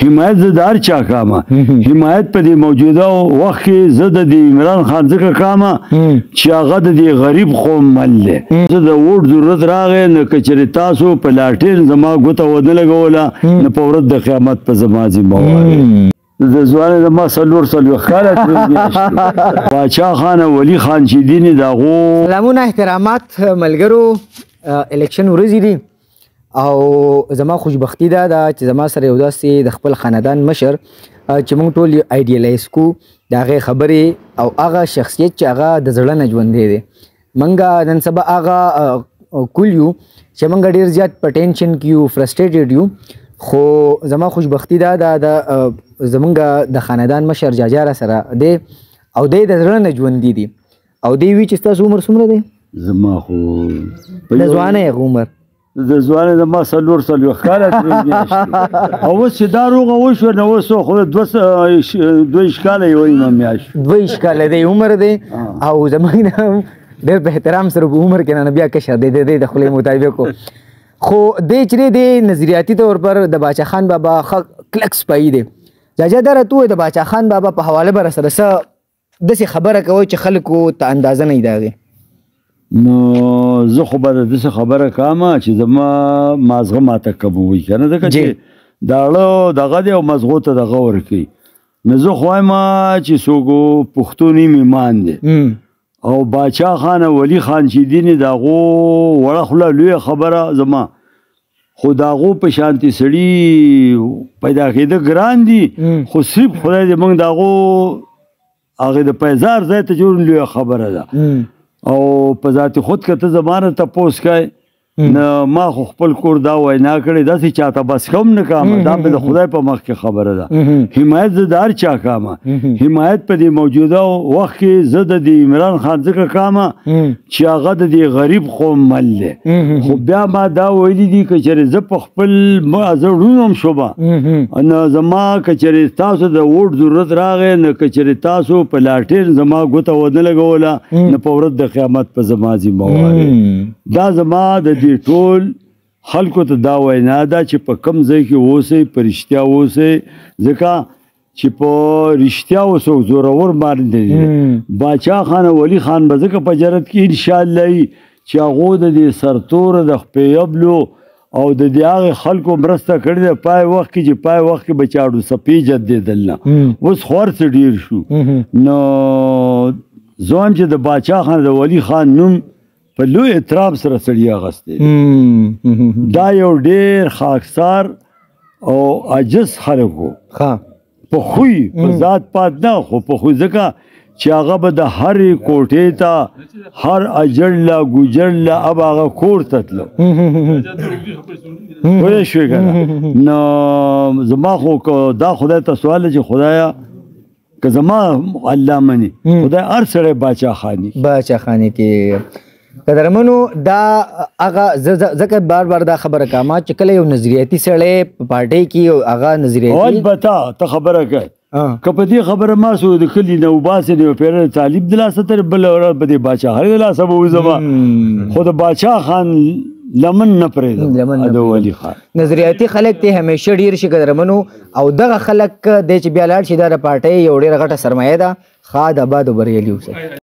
حمایت زه د هر چا کامه حمایت په دې موجوده وخت کې زه د عمران خان ځکه کامه چې هغه د دې غریب قوم مل دی زه د ووټ ضرورت راغی نه که چېرې تاسو په لاټین زما ګوته ونه لګوله نه په ورځ د قیامت په زما ذمه وارې د ځوانۍ زما څلوېښت کاله تېر باچا خان او ولي خان چې دي نې د هغو سلامونه احترامات ملګرو الیکشن ورځې دي او زما خوشبختي دا ده چې زما سره یو داسې د خپل خاندان مشر چې موږ ټول آیډیالایز کو د هغې خبرې او هغه شخصیت چې هغه د زړه نه ژوندی دی موږ نن سبا هغه کول یو چې موږ ډېر زیات په ټینشن کې یو فرسټریټډ یو خو زما خوشبختي دا ده د زموږ د خاندان مشر جاجا را سره دی او دی د زړه نه ژوندي دي او دی وي چې ستاسو عمر څومره دی زما خو د ځوانۍ هغه عمر د ځوانۍ زما څلوېښت کاله او اوس چې دا روغه وشوه نو اوس خو 22 کاله یې وایي میاشت 22 کاله دی عمر دی او زموږ ډېر په احترام سره په عمر کې نه بیا کشر دی د خولې مطابق خو دی چې دی نظریاتي طور پر د باچا خان بابا کلک سپایي دی جاجا دا راته ووایه د باچا خان بابا په حواله به راسره څه داسې خبره کوئ چې خلکو ته اندازه نه وي د هغې نو زه خو به داسې خبره کومه چې زما مازغه ماته کبوي که نه ځکه چې داړه دغه دی او مزغو ته دغه ورکوي نو زه خو وایم چې څوک پښتون ایمان دی او باچا خان او ولي خان چې دي نې د هغو وړه خوله لویه خبره زما خو د هغو په شانتې سړي پیدا کېده ګران دي خو صرف خدای دې موږ د هغو هغې د پیزار ځای ته جوړ لویه خبره ده او په ذات خود که ته زما نه تپوس کوې نه ما خو خپل کور دا وینا کړې داسې چاته بس کوم نه کومه دا مې د خدای په مخ کې خبره ده حمایت زه د هر چا کومه حمایت په دې موجوده وخت کې زه د عمران خان ځکه کومه چې هغه د دې غریب قوم مل دی خو بیا ما دا ویلي دي که چېرې زه په خپل زه ړوند هم شومه نو زما که چېرې تاسو د ووټ ضرورت راغی نه که چېرې تاسو په لاټین زما ګوته ونه لګوله نه په ورځ د قیامت په زما ذمه وارې دا زما د دې ټول خلکو ته دا وینا ده چې په کم ځای کې اوسئ په رښتیا اوسئ ځکه چې په رښتیا اوسو زورور باندې دی باچا خان او ولي خان به ځکه په جرت کې انشاءالله وي چې هغو د دې سرتوره د خپیبلو او د دې هغې خلکو مرسته کړې ده پای وخت کې چې پای وخت کې به چاړو سپي جدېدل نه اوس خو هر څه ډېر شو نو زه وایم چې د باچا خان د ولي خان نوم په لوی احترام سره سړي اخیستی دا یو ډېر خاکسار او عاجز خلک وو په خوی په ذات پات نه خو په خوی ځکه چې هغه به د هرې کوټې ته هر اجړ له ګوجر له اب هغه کور ته تلو پوه شوې که نه نو زما خو دا خدای ته سوال دی چې خدایه که زما الله مني خدای هر سړی باچا خاني کې قدرمنو دا هغه ځکه بار بار دا خبره کومه چې کله یو نظریاتي سړی په پارټۍ کې هغه نظریاتي البته ته خبره کوې که په دې خبره ما سو د کلي نه وباسې د یو پیره طالب د لاسه تر بله ورځ به د باچا خان د لاسه به وځمه خو د باچا خان لمن نه پرېږدم د ولي خان نظریاتي خلک ته همیشه ډېر شي قدرمنو او دغه خلک دی چې بیا لاړ شي دا د پارټۍ یو ډېره غټه سرمایه ده ښاد آباد او بریالي اوسئ